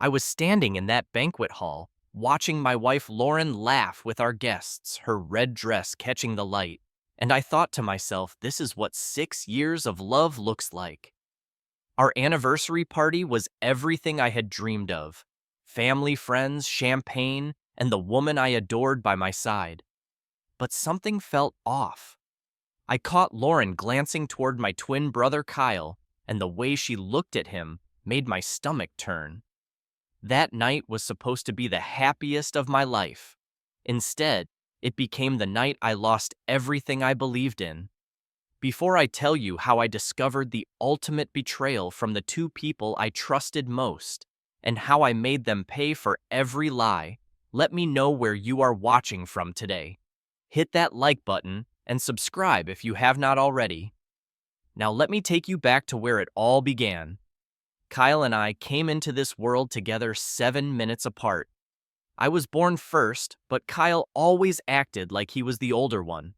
I was standing in that banquet hall, watching my wife Lauren laugh with our guests, her red dress catching the light, and I thought to myself, this is what 6 years of love looks like. Our anniversary party was everything I had dreamed of. Family, friends, champagne, and the woman I adored by my side. But something felt off. I caught Lauren glancing toward my twin brother Kyle, and the way she looked at him made my stomach turn. That night was supposed to be the happiest of my life. Instead, it became the night I lost everything I believed in. Before I tell you how I discovered the ultimate betrayal from the two people I trusted most, and how I made them pay for every lie, let me know where you are watching from today. Hit that like button and subscribe if you have not already. Now let me take you back to where it all began. Kyle and I came into this world together 7 minutes apart. I was born first, but Kyle always acted like he was the older one.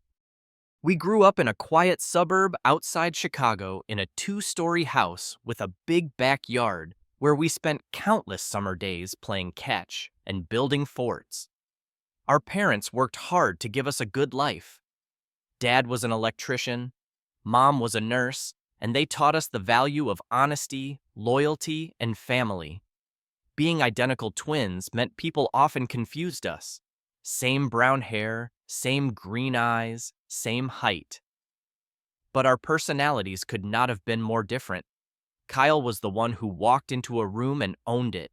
We grew up in a quiet suburb outside Chicago in a 2-story house with a big backyard where we spent countless summer days playing catch and building forts. Our parents worked hard to give us a good life. Dad was an electrician, Mom was a nurse, and they taught us the value of honesty, loyalty, and family. Being identical twins meant people often confused us. Same brown hair, same green eyes, same height. But our personalities could not have been more different. Kyle was the one who walked into a room and owned it.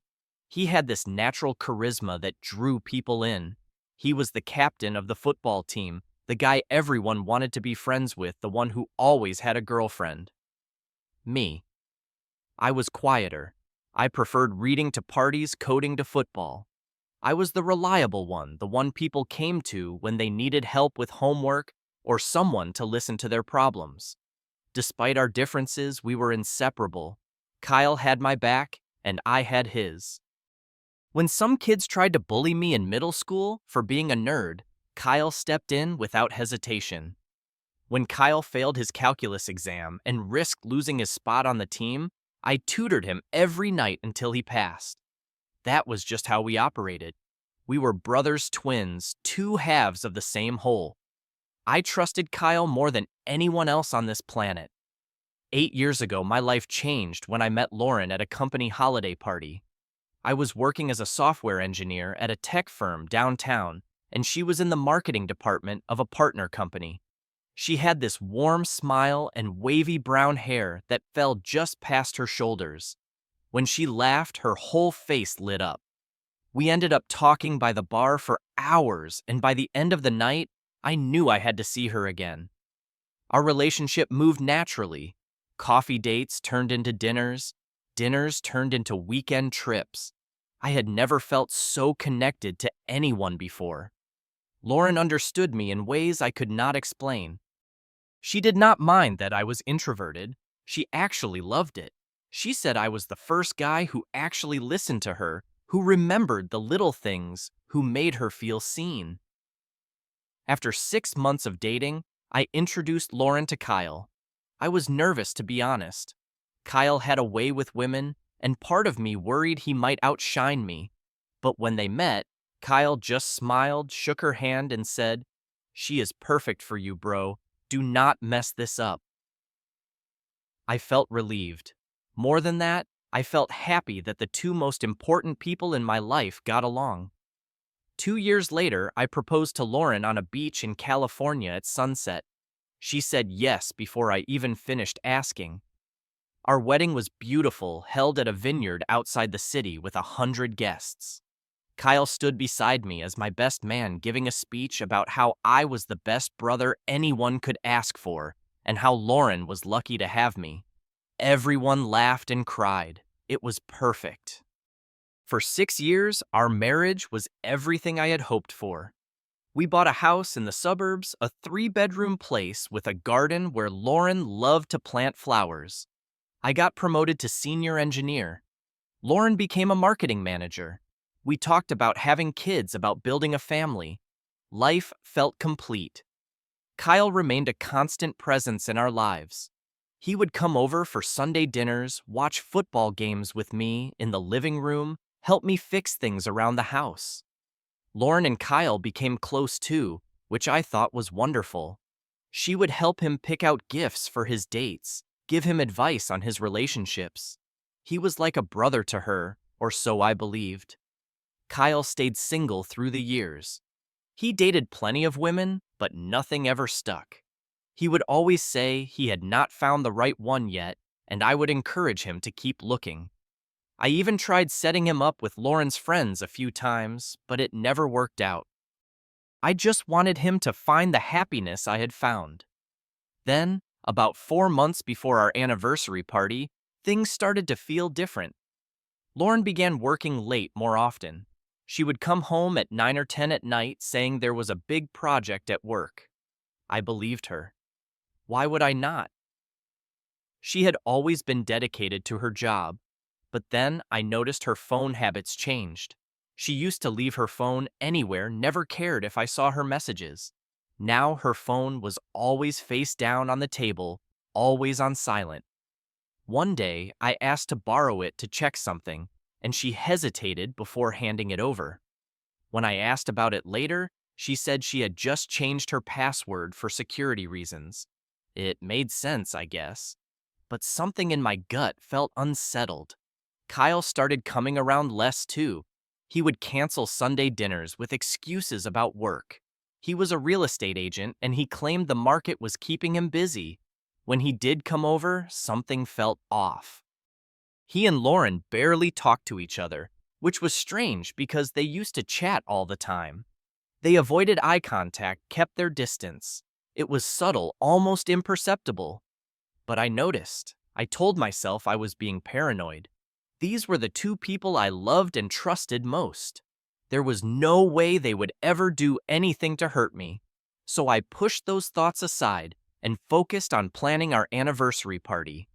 He had this natural charisma that drew people in. He was the captain of the football team, the guy everyone wanted to be friends with, the one who always had a girlfriend. Me. I was quieter. I preferred reading to parties, coding to football. I was the reliable one, the one people came to when they needed help with homework or someone to listen to their problems. Despite our differences, we were inseparable. Kyle had my back, and I had his. When some kids tried to bully me in middle school for being a nerd, Kyle stepped in without hesitation. When Kyle failed his calculus exam and risked losing his spot on the team, I tutored him every night until he passed. That was just how we operated. We were brothers twins, two halves of the same whole. I trusted Kyle more than anyone else on this planet. 8 years ago, my life changed when I met Lauren at a company holiday party. I was working as a software engineer at a tech firm downtown, and she was in the marketing department of a partner company. She had this warm smile and wavy brown hair that fell just past her shoulders. When she laughed, her whole face lit up. We ended up talking by the bar for hours, and by the end of the night, I knew I had to see her again. Our relationship moved naturally. Coffee dates turned into dinners, dinners turned into weekend trips. I had never felt so connected to anyone before. Lauren understood me in ways I could not explain. She did not mind that I was introverted. She actually loved it. She said I was the first guy who actually listened to her, who remembered the little things, who made her feel seen. After 6 months of dating, I introduced Lauren to Kyle. I was nervous, to be honest. Kyle had a way with women, and part of me worried he might outshine me. But when they met, Kyle just smiled, shook her hand, and said, "She is perfect for you, bro. Do not mess this up." I felt relieved. More than that, I felt happy that the two most important people in my life got along. 2 years later, I proposed to Lauren on a beach in California at sunset. She said yes before I even finished asking. Our wedding was beautiful, held at a vineyard outside the city with 100 guests. Kyle stood beside me as my best man, giving a speech about how I was the best brother anyone could ask for, and how Lauren was lucky to have me. Everyone laughed and cried. It was perfect. For 6 years, our marriage was everything I had hoped for. We bought a house in the suburbs, a 3-bedroom place with a garden where Lauren loved to plant flowers. I got promoted to senior engineer. Lauren became a marketing manager. We talked about having kids, about building a family. Life felt complete. Kyle remained a constant presence in our lives. He would come over for Sunday dinners, watch football games with me in the living room, help me fix things around the house. Lauren and Kyle became close too, which I thought was wonderful. She would help him pick out gifts for his dates, give him advice on his relationships. He was like a brother to her, or so I believed. Kyle stayed single through the years. He dated plenty of women, but nothing ever stuck. He would always say he had not found the right one yet, and I would encourage him to keep looking. I even tried setting him up with Lauren's friends a few times, but it never worked out. I just wanted him to find the happiness I had found. Then, about 4 months before our anniversary party, things started to feel different. Lauren began working late more often. She would come home at 9 or 10 at night saying there was a big project at work. I believed her. Why would I not? She had always been dedicated to her job, but then I noticed her phone habits changed. She used to leave her phone anywhere, never cared if I saw her messages. Now her phone was always face down on the table, always on silent. One day, I asked to borrow it to check something, and she hesitated before handing it over. When I asked about it later, she said she had just changed her password for security reasons. It made sense, I guess. But something in my gut felt unsettled. Kyle started coming around less too. He would cancel Sunday dinners with excuses about work. He was a real estate agent and he claimed the market was keeping him busy. When he did come over, something felt off. He and Lauren barely talked to each other, which was strange because they used to chat all the time. They avoided eye contact, kept their distance. It was subtle, almost imperceptible. But I noticed. I told myself I was being paranoid. These were the two people I loved and trusted most. There was no way they would ever do anything to hurt me. So I pushed those thoughts aside and focused on planning our anniversary party.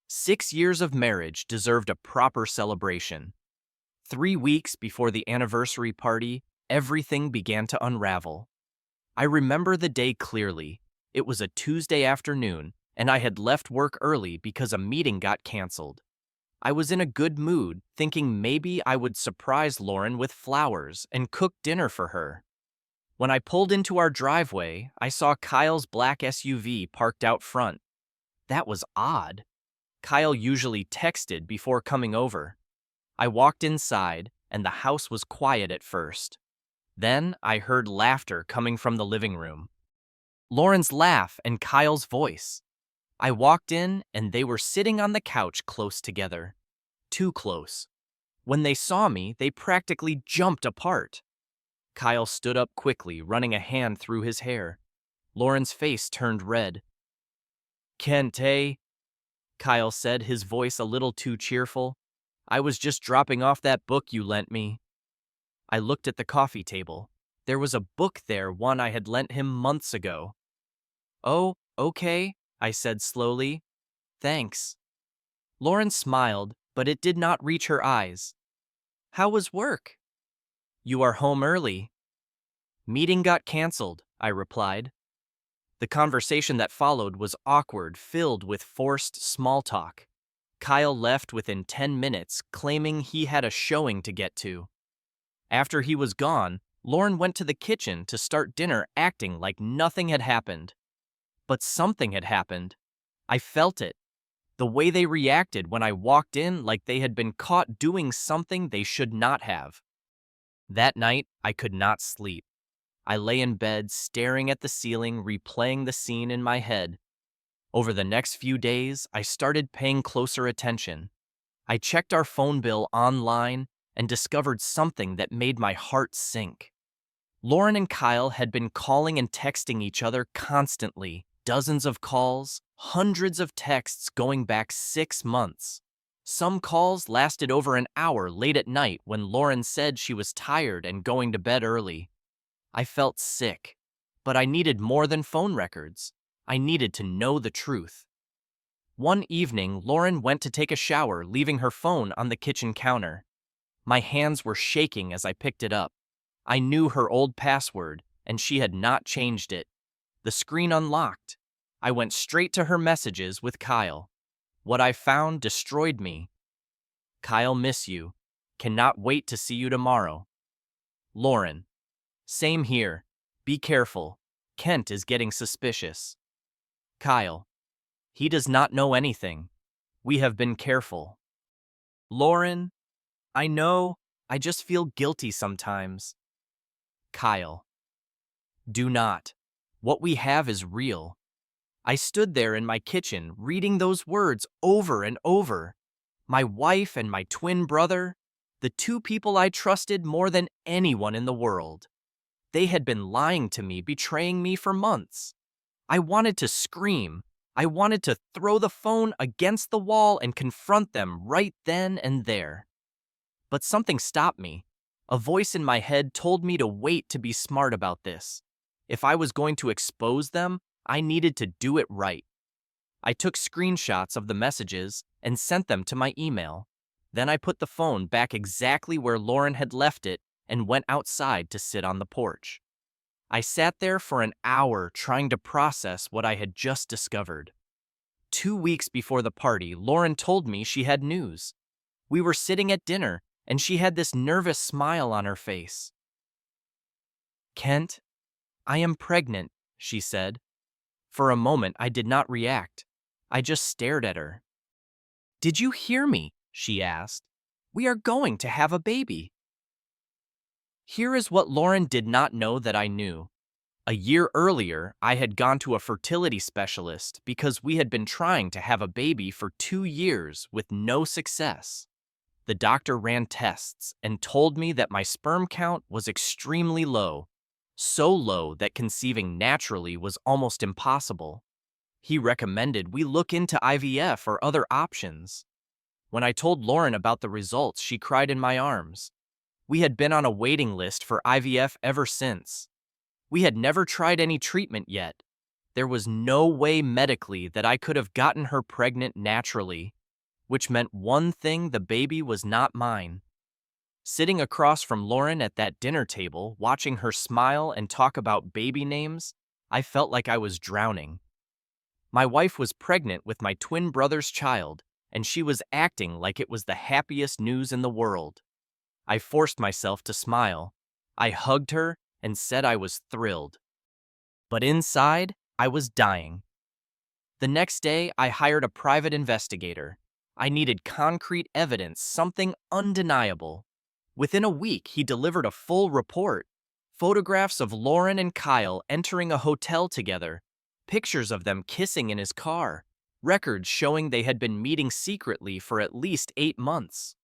6 years of marriage deserved a proper celebration. 3 weeks before the anniversary party, everything began to unravel. I remember the day clearly. It was a Tuesday afternoon, and I had left work early because a meeting got canceled. I was in a good mood, thinking maybe I would surprise Lauren with flowers and cook dinner for her. When I pulled into our driveway, I saw Kyle's black SUV parked out front. That was odd. Kyle usually texted before coming over. I walked inside, and the house was quiet at first. Then I heard laughter coming from the living room. Lauren's laugh and Kyle's voice. I walked in, and they were sitting on the couch close together. Too close. When they saw me, they practically jumped apart. Kyle stood up quickly, running a hand through his hair. Lauren's face turned red. "Kente," Kyle said, his voice a little too cheerful. "I was just dropping off that book you lent me." I looked at the coffee table. There was a book there, one I had lent him months ago. "Oh, okay," I said slowly. "Thanks." Lauren smiled, but it did not reach her eyes. "How was work?" "You are home early." "Meeting got canceled," I replied. The conversation that followed was awkward, filled with forced small talk. Kyle left within 10 minutes, claiming he had a showing to get to. After he was gone, Lauren went to the kitchen to start dinner, acting like nothing had happened. But something had happened. I felt it. The way they reacted when I walked in, like they had been caught doing something they should not have. That night, I could not sleep. I lay in bed, staring at the ceiling, replaying the scene in my head. Over the next few days, I started paying closer attention. I checked our phone bill online and discovered something that made my heart sink. Lauren and Kyle had been calling and texting each other constantly, dozens of calls, hundreds of texts going back 6 months. Some calls lasted over an hour late at night when Lauren said she was tired and going to bed early. I felt sick, but I needed more than phone records. I needed to know the truth. One evening, Lauren went to take a shower, leaving her phone on the kitchen counter. My hands were shaking as I picked it up. I knew her old password, and she had not changed it. The screen unlocked. I went straight to her messages with Kyle. What I found destroyed me. "Kyle, miss you. Cannot wait to see you tomorrow. Lauren. Same here. Be careful. Kent is getting suspicious. Kyle. He does not know anything. We have been careful. Lauren. I know. I just feel guilty sometimes. Kyle. Do not. What we have is real. I stood there in my kitchen reading those words over and over. My wife and my twin brother, the two people I trusted more than anyone in the world. They had been lying to me, betraying me for months. I wanted to scream. I wanted to throw the phone against the wall and confront them right then and there. But something stopped me. A voice in my head told me to wait to be smart about this. If I was going to expose them, I needed to do it right. I took screenshots of the messages and sent them to my email. Then I put the phone back exactly where Lauren had left it and went outside to sit on the porch. I sat there for an hour trying to process what I had just discovered. 2 weeks before the party, Lauren told me she had news. We were sitting at dinner, and she had this nervous smile on her face. Kent, I am pregnant, she said. For a moment, I did not react. I just stared at her. Did you hear me? She asked. We are going to have a baby. Here is what Lauren did not know that I knew. A year earlier, I had gone to a fertility specialist because we had been trying to have a baby for 2 years with no success. The doctor ran tests and told me that my sperm count was extremely low, so low that conceiving naturally was almost impossible. He recommended we look into IVF or other options. When I told Lauren about the results, she cried in my arms. We had been on a waiting list for IVF ever since. We had never tried any treatment yet. There was no way medically that I could have gotten her pregnant naturally, which meant one thing: the baby was not mine. Sitting across from Lauren at that dinner table, watching her smile and talk about baby names, I felt like I was drowning. My wife was pregnant with my twin brother's child, and she was acting like it was the happiest news in the world. I forced myself to smile. I hugged her and said I was thrilled. But inside, I was dying. The next day, I hired a private investigator. I needed concrete evidence, something undeniable. Within a week, he delivered a full report. Photographs of Lauren and Kyle entering a hotel together, pictures of them kissing in his car, records showing they had been meeting secretly for at least 8 months.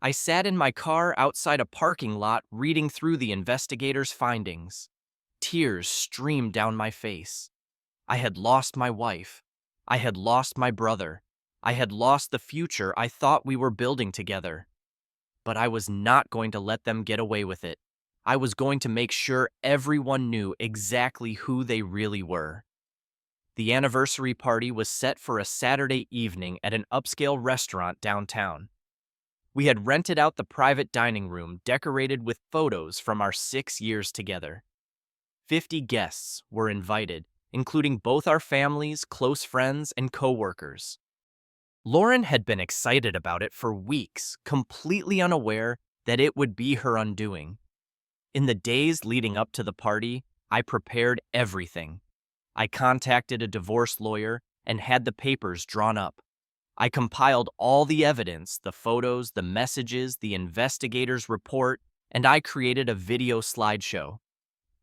I sat in my car outside a parking lot reading through the investigator's findings. Tears streamed down my face. I had lost my wife. I had lost my brother. I had lost the future I thought we were building together. But I was not going to let them get away with it. I was going to make sure everyone knew exactly who they really were. The anniversary party was set for a Saturday evening at an upscale restaurant downtown. We had rented out the private dining room decorated with photos from our 6 years together. 50 guests were invited, including both our families, close friends, and co-workers. Lauren had been excited about it for weeks, completely unaware that it would be her undoing. In the days leading up to the party, I prepared everything. I contacted a divorce lawyer and had the papers drawn up. I compiled all the evidence, the photos, the messages, the investigator's report, and I created a video slideshow.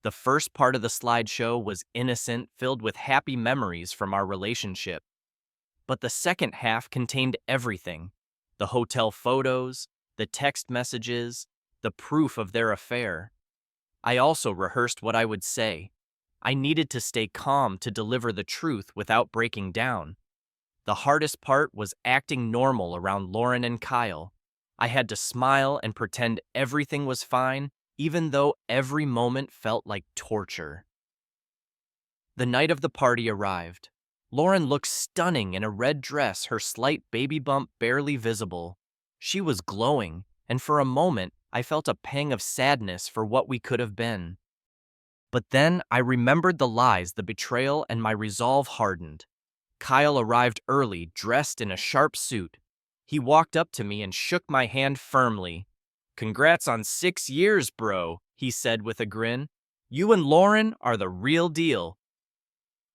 The first part of the slideshow was innocent, filled with happy memories from our relationship. But the second half contained everything: the hotel photos, the text messages, the proof of their affair. I also rehearsed what I would say. I needed to stay calm to deliver the truth without breaking down. The hardest part was acting normal around Lauren and Kyle. I had to smile and pretend everything was fine, even though every moment felt like torture. The night of the party arrived. Lauren looked stunning in a red dress, her slight baby bump barely visible. She was glowing, and for a moment, I felt a pang of sadness for what we could have been. But then I remembered the lies, the betrayal, and my resolve hardened. Kyle arrived early, dressed in a sharp suit. He walked up to me and shook my hand firmly. Congrats on 6 years, bro, he said with a grin. You and Lauren are the real deal.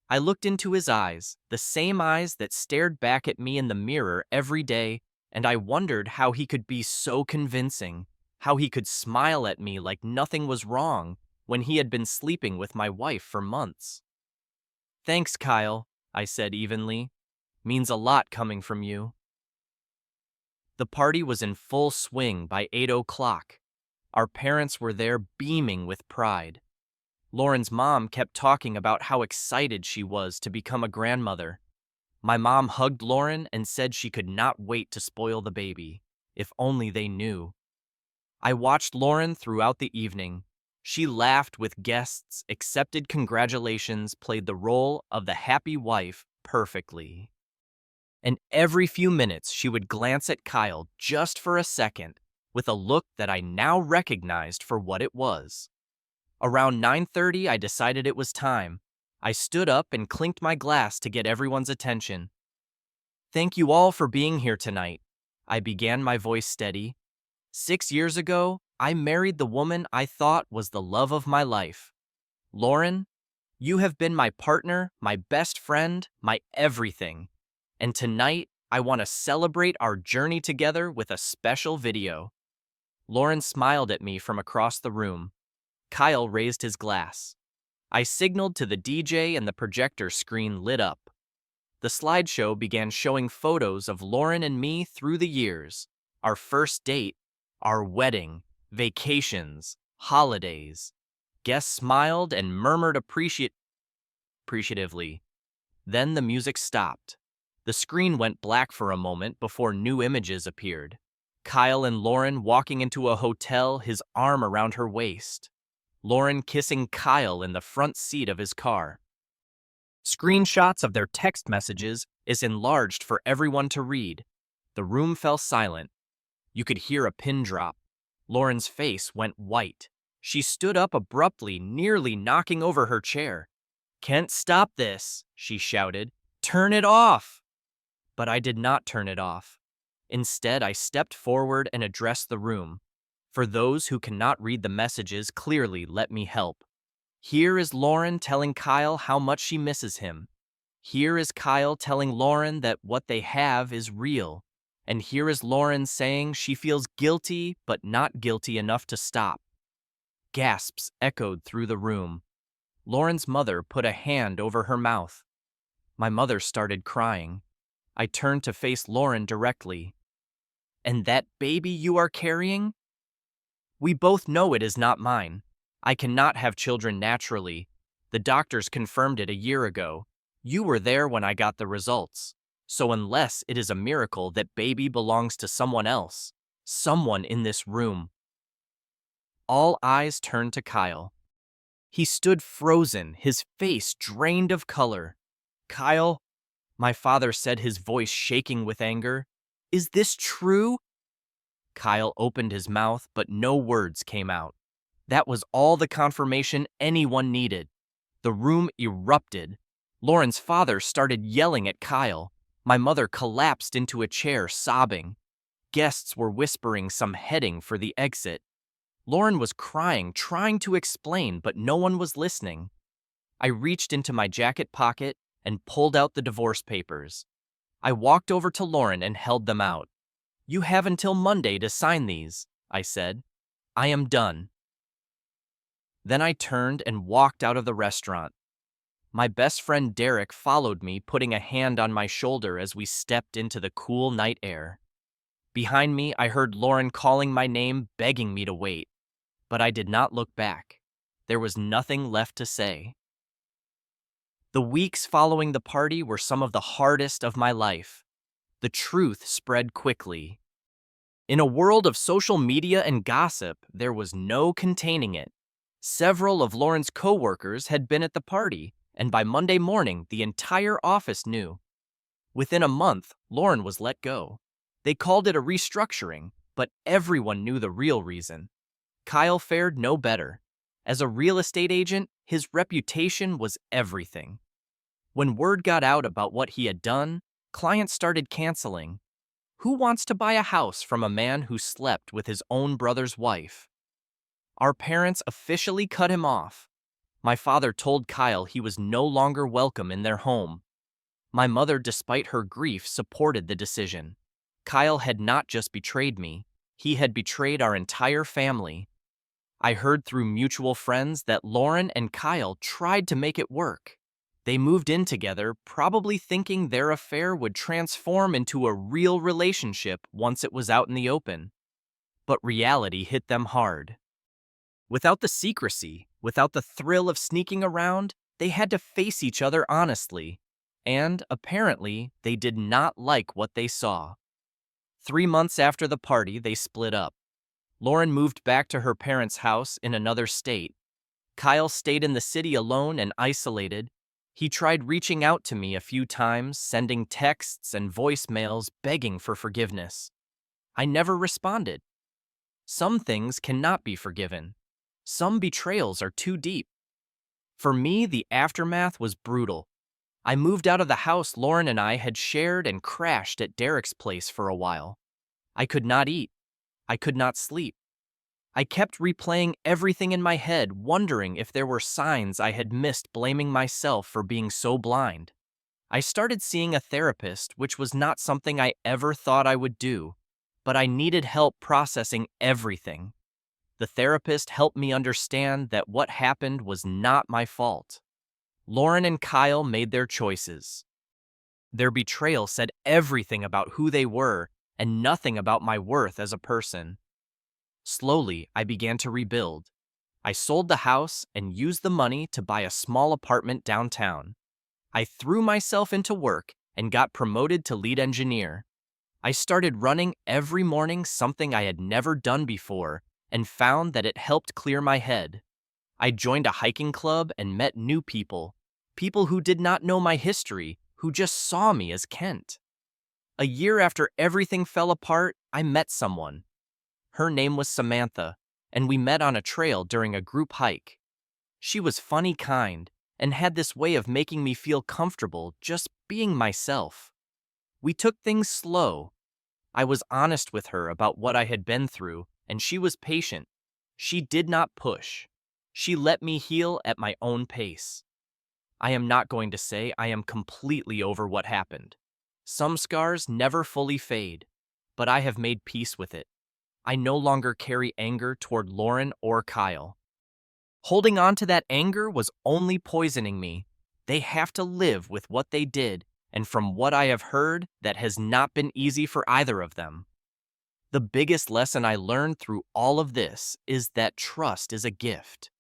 I looked into his eyes, the same eyes that stared back at me in the mirror every day, and I wondered how he could be so convincing, how he could smile at me like nothing was wrong when he had been sleeping with my wife for months. Thanks, Kyle, I said evenly. Means a lot coming from you. The party was in full swing by 8 o'clock. Our parents were there beaming with pride. Lauren's mom kept talking about how excited she was to become a grandmother. My mom hugged Lauren and said she could not wait to spoil the baby, if only they knew. I watched Lauren throughout the evening. She laughed with guests, accepted congratulations, played the role of the happy wife perfectly. And every few minutes she would glance at Kyle just for a second, with a look that I now recognized for what it was. Around 9:30, I decided it was time. I stood up and clinked my glass to get everyone's attention. Thank you all for being here tonight. I began, my voice steady. 6 years ago, I married the woman I thought was the love of my life. Lauren, you have been my partner, my best friend, my everything. And tonight, I want to celebrate our journey together with a special video. Lauren smiled at me from across the room. Kyle raised his glass. I signaled to the DJ and the projector screen lit up. The slideshow began showing photos of Lauren and me through the years, our first date, our wedding, vacations, holidays. Guests smiled and murmured appreciatively. Then the music stopped. The screen went black for a moment before new images appeared. Kyle and Lauren walking into a hotel, his arm around her waist. Lauren kissing Kyle in the front seat of his car. Screenshots of their text messages is enlarged for everyone to read. The room fell silent. You could hear a pin drop. Lauren's face went white. She stood up abruptly, nearly knocking over her chair. "Can't stop this," she shouted. "Turn it off!" But I did not turn it off. Instead, I stepped forward and addressed the room. For those who cannot read the messages clearly, let me help. Here is Lauren telling Kyle how much she misses him. Here is Kyle telling Lauren that what they have is real. And here is Lauren saying she feels guilty, but not guilty enough to stop. Gasps echoed through the room. Lauren's mother put a hand over her mouth. My mother started crying. I turned to face Lauren directly. "And that baby you are carrying? We both know it is not mine. I cannot have children naturally. The doctors confirmed it a year ago. You were there when I got the results. So unless it is a miracle, that baby belongs to someone else. Someone in this room." All eyes turned to Kyle. He stood frozen, his face drained of color. "Kyle," my father said, his voice shaking with anger, "is this true?" Kyle opened his mouth, but no words came out. That was all the confirmation anyone needed. The room erupted. Lauren's father started yelling at Kyle. My mother collapsed into a chair, sobbing. Guests were whispering some heading for the exit. Lauren was crying, trying to explain, but no one was listening. I reached into my jacket pocket and pulled out the divorce papers. I walked over to Lauren and held them out. "You have until Monday to sign these," I said. "I am done." Then I turned and walked out of the restaurant. My best friend Derek followed me, putting a hand on my shoulder as we stepped into the cool night air. Behind me, I heard Lauren calling my name, begging me to wait. But I did not look back. There was nothing left to say. The weeks following the party were some of the hardest of my life. The truth spread quickly. In a world of social media and gossip, there was no containing it. Several of Lauren's co-workers had been at the party, and by Monday morning, the entire office knew. Within a month, Lauren was let go. They called it a restructuring, but everyone knew the real reason. Kyle fared no better. As a real estate agent, his reputation was everything. When word got out about what he had done, clients started canceling. Who wants to buy a house from a man who slept with his own brother's wife? Our parents officially cut him off. My father told Kyle he was no longer welcome in their home. My mother, despite her grief, supported the decision. Kyle had not just betrayed me, he had betrayed our entire family. I heard through mutual friends that Lauren and Kyle tried to make it work. They moved in together, probably thinking their affair would transform into a real relationship once it was out in the open. But reality hit them hard. Without the secrecy, without the thrill of sneaking around, they had to face each other honestly. And, apparently, they did not like what they saw. 3 months after the party, they split up. Lauren moved back to her parents' house in another state. Kyle stayed in the city alone and isolated. He tried reaching out to me a few times, sending texts and voicemails begging for forgiveness. I never responded. Some things cannot be forgiven. Some betrayals are too deep. For me, the aftermath was brutal. I moved out of the house Lauren and I had shared and crashed at Derek's place for a while. I could not eat. I could not sleep. I kept replaying everything in my head, wondering if there were signs I had missed, blaming myself for being so blind. I started seeing a therapist, which was not something I ever thought I would do, but I needed help processing everything. The therapist helped me understand that what happened was not my fault. Lauren and Kyle made their choices. Their betrayal said everything about who they were and nothing about my worth as a person. Slowly, I began to rebuild. I sold the house and used the money to buy a small apartment downtown. I threw myself into work and got promoted to lead engineer. I started running every morning, something I had never done before, and found that it helped clear my head. I joined a hiking club and met new people, people who did not know my history, who just saw me as Kent. A year after everything fell apart, I met someone. Her name was Samantha, and we met on a trail during a group hike. She was funny, kind, and had this way of making me feel comfortable just being myself. We took things slow. I was honest with her about what I had been through, and she was patient. She did not push. She let me heal at my own pace. I am not going to say I am completely over what happened. Some scars never fully fade, but I have made peace with it. I no longer carry anger toward Lauren or Kyle. Holding on to that anger was only poisoning me. They have to live with what they did, and from what I have heard, that has not been easy for either of them. The biggest lesson I learned through all of this is that trust is a gift.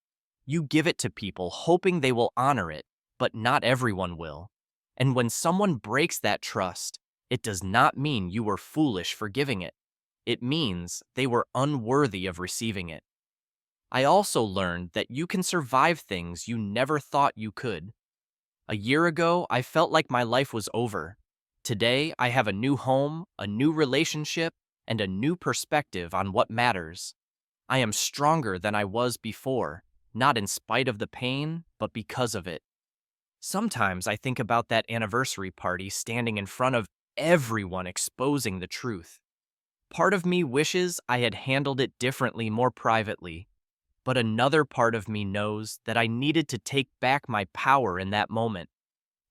You give it to people hoping they will honor it, but not everyone will. And when someone breaks that trust, it does not mean you were foolish for giving it. It means they were unworthy of receiving it. I also learned that you can survive things you never thought you could. A year ago, I felt like my life was over. Today, I have a new home, a new relationship, and a new perspective on what matters. I am stronger than I was before, not in spite of the pain, but because of it. Sometimes I think about that anniversary party, standing in front of everyone, exposing the truth. Part of me wishes I had handled it differently, more privately, but another part of me knows that I needed to take back my power in that moment.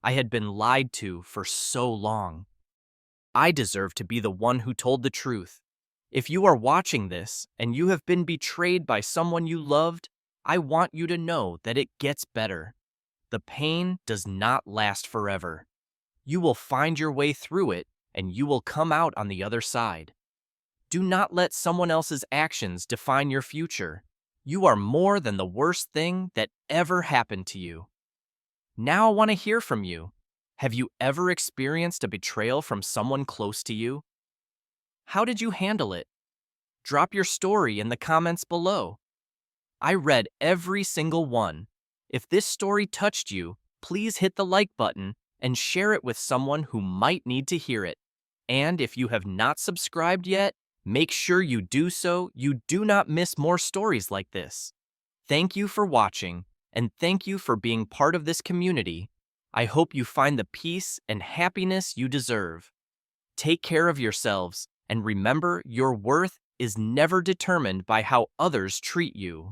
I had been lied to for so long. I deserve to be the one who told the truth. If you are watching this and you have been betrayed by someone you loved, I want you to know that it gets better. The pain does not last forever. You will find your way through it, and you will come out on the other side. Do not let someone else's actions define your future. You are more than the worst thing that ever happened to you. Now I want to hear from you. Have you ever experienced a betrayal from someone close to you? How did you handle it? Drop your story in the comments below. I read every single one. If this story touched you, please hit the like button and share it with someone who might need to hear it. And if you have not subscribed yet, make sure you do so. You do not miss more stories like this. Thank you for watching, and thank you for being part of this community. I hope you find the peace and happiness you deserve. Take care of yourselves, and remember your worth is never determined by how others treat you.